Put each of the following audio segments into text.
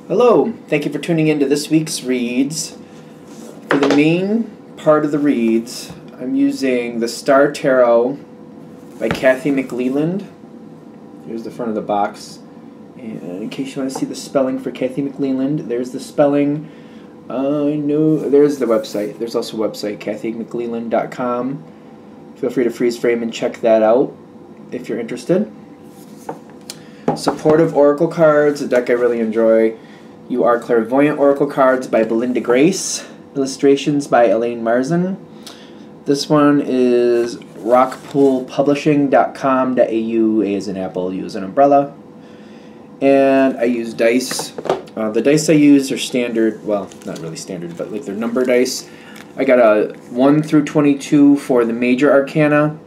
Hello, thank you for tuning in to this week's reads. For the main part of the reads, I'm using the Star Tarot by Kathy McLeland. Here's the front of the box. And in case you want to see the spelling for Kathy McLeland, there's the spelling. There's the website. There's also a website, kathymcleland.com. Feel free to freeze frame and check that out if you're interested. Supportive Oracle cards, a deck I really enjoy. You Are Clairvoyant Oracle cards by Belinda Grace. Illustrations by Elaine Marzin. This one is rockpoolpublishing.com.au. A as in apple, U as an umbrella. And I use dice. The dice I use are standard, well, not really standard, but like they're number dice. I got a 1 through 22 for the major arcana.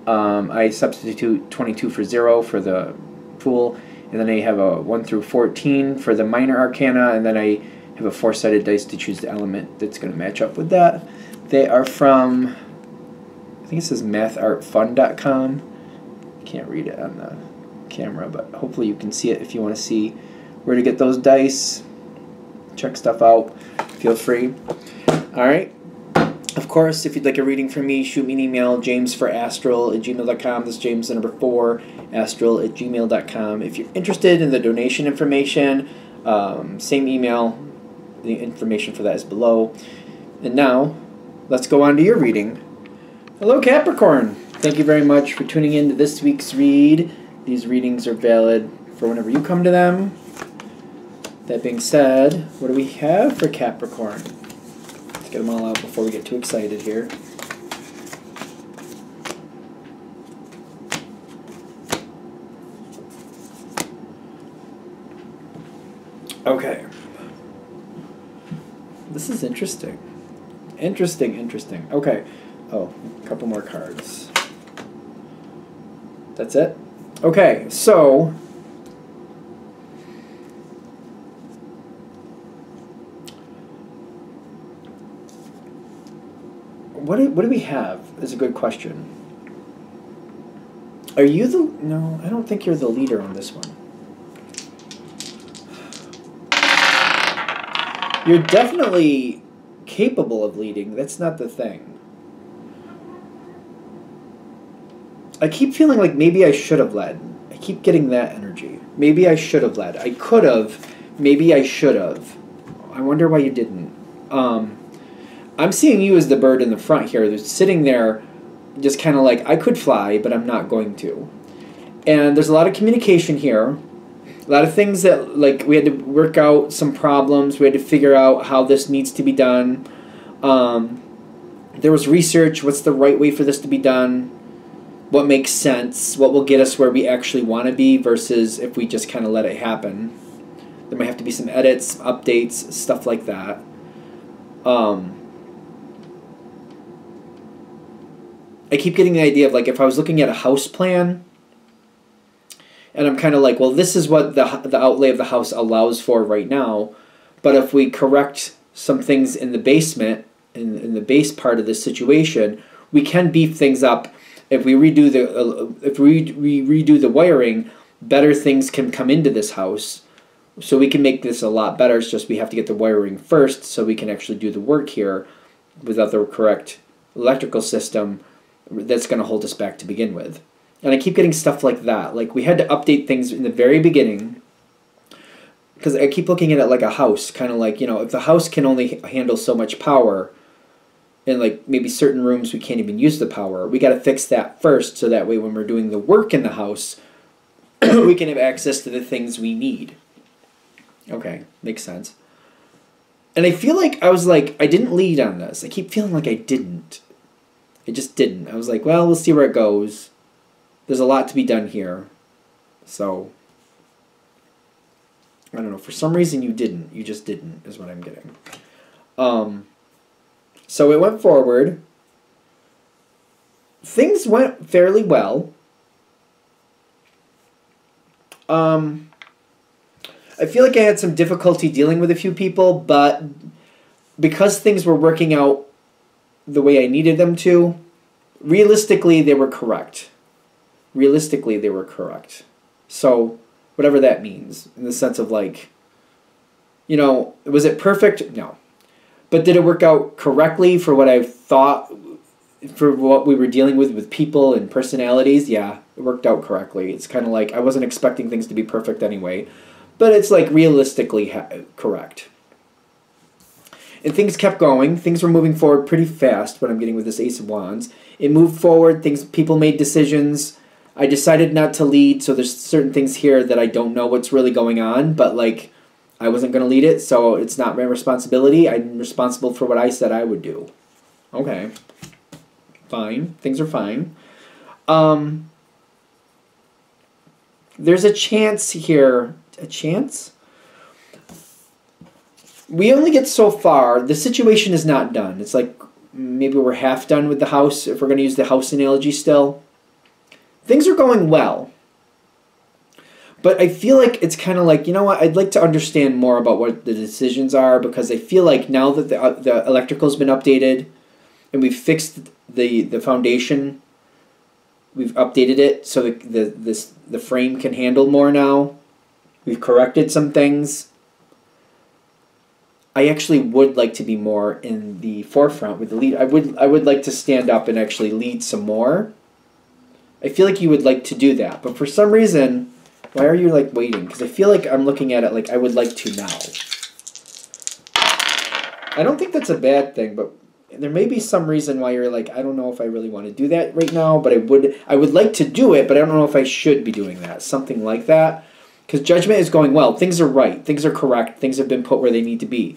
I substitute 22 for 0 for the Fool. And then I have a 1 through 14 for the minor arcana, and then I have a 4-sided dice to choose the element that's going to match up with that. They are from, I think it says mathartfun.com. I can't read it on the camera, but hopefully you can see it if you want to see where to get those dice. Check stuff out. Feel free. Alright. Of course, if you'd like a reading from me, shoot me an email, jamesforastral@gmail.com. That's James, the number 4, astral@gmail.com. If you're interested in the donation information, same email. The information for that is below. And now, let's go on to your reading. Hello, Capricorn. Thank you very much for tuning in to this week's read. These readings are valid for whenever you come to them. That being said, what do we have for Capricorn? Let's get them all out before we get too excited here. Okay. This is interesting. Interesting. Okay. Oh, a couple more cards. That's it? Okay, so what do we have is a good question. Are you the... No, I don't think you're the leader on this one. You're definitely capable of leading. That's not the thing. I keep feeling like maybe I should have led. I keep getting that energy. Maybe I should have led. I could have. Maybe I should have. I wonder why you didn't. I'm seeing you as the bird in the front here. That's sitting there just kind of like, I could fly, but I'm not going to. And there's a lot of communication here. A lot of things that, like, we had to work out some problems. We had to figure out how this needs to be done. There was research. What's the right way for this to be done? What makes sense? What will get us where we actually want to be versus if we just kind of let it happen. There might have to be some edits, updates, stuff like that. I keep getting the idea of, like, if I was looking at a house plan, and I'm kind of like, well, this is what the outlay of the house allows for right now, but if we correct some things in the basement, in the base part of the situation, we can beef things up. If we redo the wiring, better things can come into this house. So we can make this a lot better. It's just we have to get the wiring first so we can actually do the work here without the correct electrical system that's going to hold us back to begin with. And I keep getting stuff like that. Like, we had to update things in the very beginning because I keep looking at it like a house. Kind of like, you know, if the house can only handle so much power and, like, maybe certain rooms we can't even use the power, we got to fix that first so that way when we're doing the work in the house, we can have access to the things we need. Okay, makes sense. And I feel like I was like, I didn't lead on this. I keep feeling like I didn't. I just didn't. I was like, well, we'll see where it goes. There's a lot to be done here. So, I don't know. For some reason you didn't. You just didn't, is what I'm getting. So it went forward. Things went fairly well. I feel like I had some difficulty dealing with a few people, but because things were working out the way I needed them to, realistically they were correct. So, whatever that means, in the sense of, like, You know, was it perfect? No. But did it work out correctly for what I thought, for what we were dealing with people and personalities? Yeah, it worked out correctly. It's kind of like I wasn't expecting things to be perfect anyway, but it's like realistically correct. And things kept going. Things were moving forward pretty fast, what I'm getting with this Ace of Wands. It moved forward. People made decisions. I decided not to lead, so there's certain things here that I don't know what's really going on, but like I wasn't going to lead it, so it's not my responsibility. I'm responsible for what I said I would do. Okay. Fine. Things are fine. There's a chance here. A chance? We only get so far. The situation is not done. It's like maybe we're half done with the house, if we're going to use the house analogy still. Things are going well. But I feel like it's kind of like, you know what, I'd like to understand more about what the decisions are, because I feel like now that the electrical's been updated and we've fixed the foundation, we've updated it so the frame can handle more now. We've corrected some things. I actually would like to be more in the forefront with the lead. I would like to stand up and actually lead some more. I feel like you would like to do that, but for some reason, why are you like waiting? Because I feel like I'm looking at it like I would like to now. I don't think that's a bad thing, but there may be some reason why you're like, I don't know if I really want to do that right now, but I would like to do it, but I don't know if I should be doing that. Something like that. Because judgment is going well. Things are right. Things are correct. Things have been put where they need to be.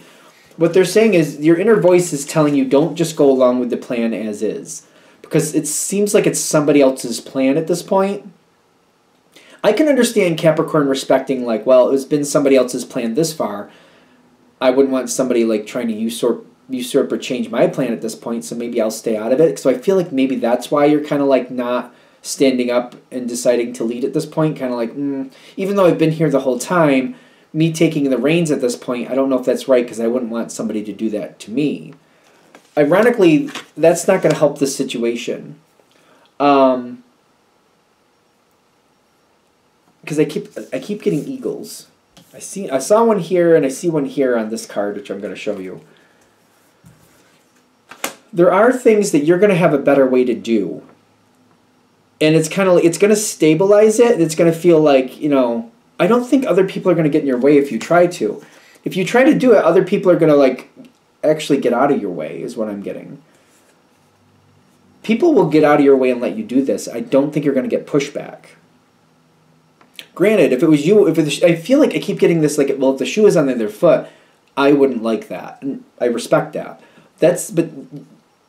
What they're saying is your inner voice is telling you don't just go along with the plan as is. Because it seems like it's somebody else's plan at this point. I can understand Capricorn respecting, like, well, it's been somebody else's plan this far. I wouldn't want somebody like trying to usurp or change my plan at this point, so maybe I'll stay out of it. So I feel like maybe that's why you're kind of like not standing up and deciding to lead at this point. Kind of like, even though I've been here the whole time, me taking the reins at this point, I don't know if that's right, because I wouldn't want somebody to do that to me. Ironically, that's not going to help this situation. Because I keep getting eagles. I saw one here and I see one here on this card, which I'm going to show you. There are things that you're going to have a better way to do. And it's kind of it's going to stabilize it. It's going to feel like, you know, I don't think other people are going to get in your way if you try to. If you try to do it, other people are going to like actually get out of your way, is what I'm getting. People will get out of your way and let you do this. I don't think you're going to get pushback. Granted, if it was you, I feel like I keep getting this, like, well, if the shoe is on the other foot, I wouldn't like that. And I respect that. But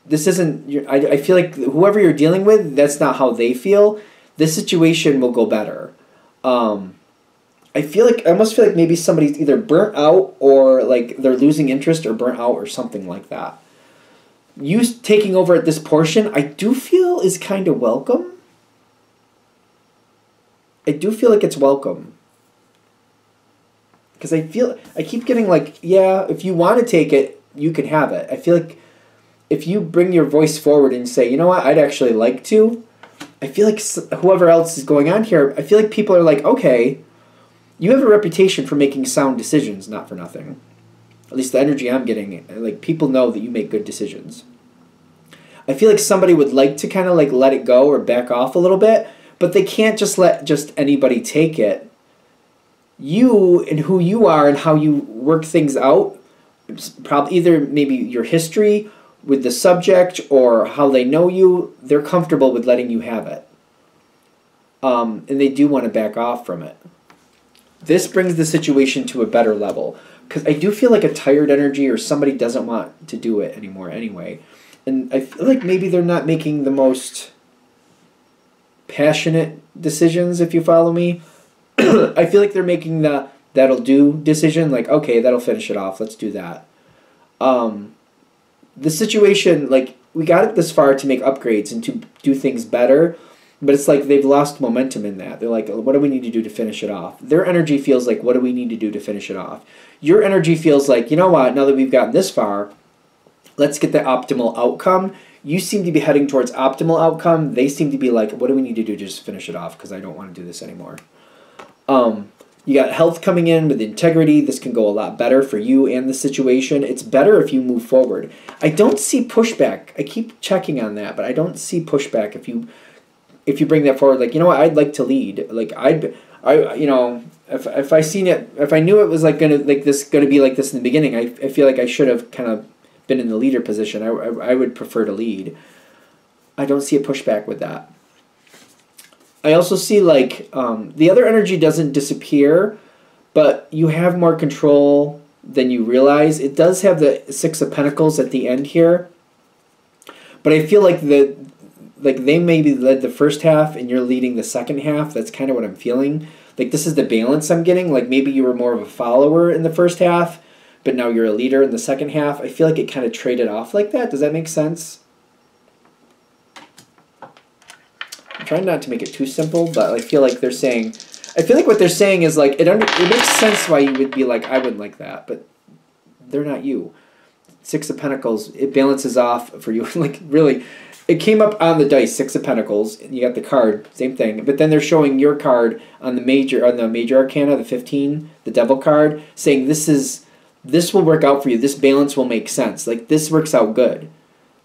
this isn't, I feel like whoever you're dealing with, that's not how they feel. This situation will go better. I almost feel like maybe somebody's either burnt out, or like they're losing interest, or burnt out, or something like that. You taking over at this portion, I do feel is kind of welcome. I do feel like it's welcome. Because I keep getting like, yeah, if you want to take it, you can have it. I feel like if you bring your voice forward and say, you know what, I'd actually like to, I feel like whoever else is going on here, I feel like people are like, okay, you have a reputation for making sound decisions, not for nothing. At least the energy I'm getting, like, people know that you make good decisions. I feel like somebody would like to kind of like let it go or back off a little bit, but they can't just let just anybody take it. You and who you are and how you work things out, probably either maybe your history with the subject or how they know you, they're comfortable with letting you have it. And they do want to back off from it. This brings the situation to a better level, because I do feel like a tired energy, or somebody doesn't want to do it anymore anyway. And I feel like maybe they're not making the most passionate decisions, if you follow me. I feel like they're making the that'll do decision, like, okay, that'll finish it off, let's do that. The situation, like, we got it this far to make upgrades and to do things better, but it's like they've lost momentum in that. They're like, what do we need to do to finish it off? Their energy feels like, what do we need to do to finish it off? Your energy feels like, you know what, now that we've gotten this far, let's get the optimal outcome. You seem to be heading towards optimal outcome. They seem to be like, what do we need to do to just finish it off? Because I don't want to do this anymore. You got health coming in with integrity. This can go a lot better for you and the situation. It's better if you move forward. I don't see pushback. I keep checking on that, but I don't see pushback if you bring that forward. Like, you know what, I'd like to lead. Like, you know, if I seen it, if I knew it was like gonna be like this in the beginning, I feel like I should have kind of been in the leader position. I would prefer to lead. I don't see a pushback with that. I also see like the other energy doesn't disappear, but you have more control than you realize. It does have the Six of Pentacles at the end here, but I feel like they maybe led the first half and you're leading the second half. That's kind of what I'm feeling. Like, this is the balance I'm getting. Like, maybe you were more of a follower in the first half, but now you're a leader in the second half. I feel like it kind of traded off like that. Does that make sense? I'm trying not to make it too simple, but I feel like they're saying, I feel like what they're saying is like, it makes sense why you would be like, I wouldn't like that, but they're not you. Six of Pentacles, it balances off for you. Like, really, it came up on the dice, Six of Pentacles, and you got the card, same thing, but then they're showing your card on the major arcana, the 15, the Devil card, saying this will work out for you. This balance will make sense. Like, this works out good.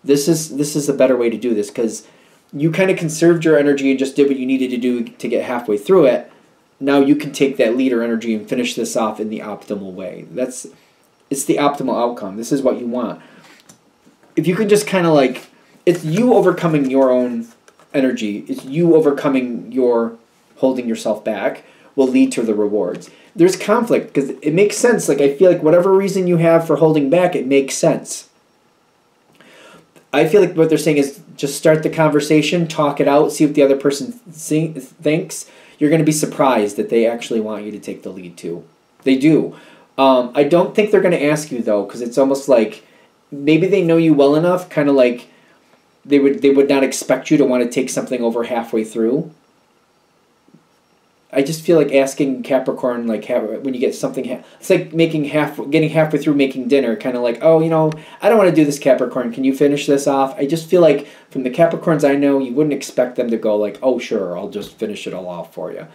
This is a better way to do this, because you kind of conserved your energy and just did what you needed to do to get halfway through it. Now you can take that leader energy and finish this off in the optimal way. It's the optimal outcome. This is what you want. If you can just kind of like, it's you overcoming your own energy. It's you overcoming your holding yourself back will lead to the rewards. There's conflict because it makes sense. Like, I feel like whatever reason you have for holding back, it makes sense. I feel like what they're saying is just start the conversation, talk it out, see what the other person thinks. You're going to be surprised that they actually want you to take the lead too. They do. I don't think they're going to ask you though, because it's almost like maybe they know you well enough, kind of like they would not expect you to want to take something over halfway through. I just feel like asking Capricorn, like, when you get something, it's like getting halfway through making dinner, kind of like, oh, you know, I don't want to do this, Capricorn. Can you finish this off? I just feel like from the Capricorns I know, you wouldn't expect them to go like, oh, sure, I'll just finish it all off for you.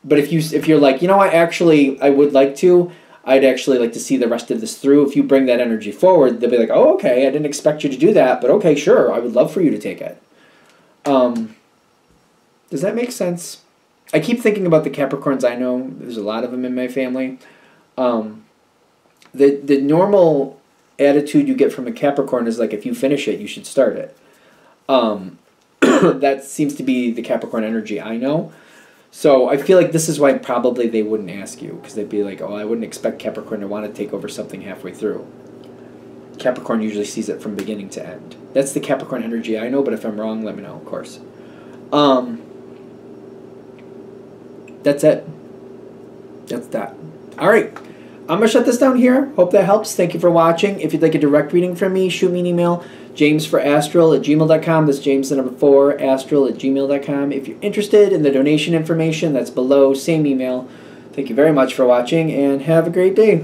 But if you're like, you know what, actually, I would like to, I'd actually like to see the rest of this through. If you bring that energy forward, they'll be like, oh, okay, I didn't expect you to do that, but okay, sure, I would love for you to take it. Does that make sense? I keep thinking about the Capricorns I know. There's a lot of them in my family. The normal attitude you get from a Capricorn is like, if you finish it, you should start it. That seems to be the Capricorn energy I know. So I feel like this is why probably they wouldn't ask you, because they'd be like, oh, I wouldn't expect Capricorn to want to take over something halfway through. Capricorn usually sees it from beginning to end. That's the Capricorn energy I know, but if I'm wrong, let me know, of course. That's it. That's that. All right. I'm going to shut this down here. Hope that helps. Thank you for watching. If you'd like a direct reading from me, shoot me an email, jamesforastral@gmail.com. That's James the number 4, astral@gmail.com. If you're interested in the donation information, that's below. Same email. Thank you very much for watching, and have a great day.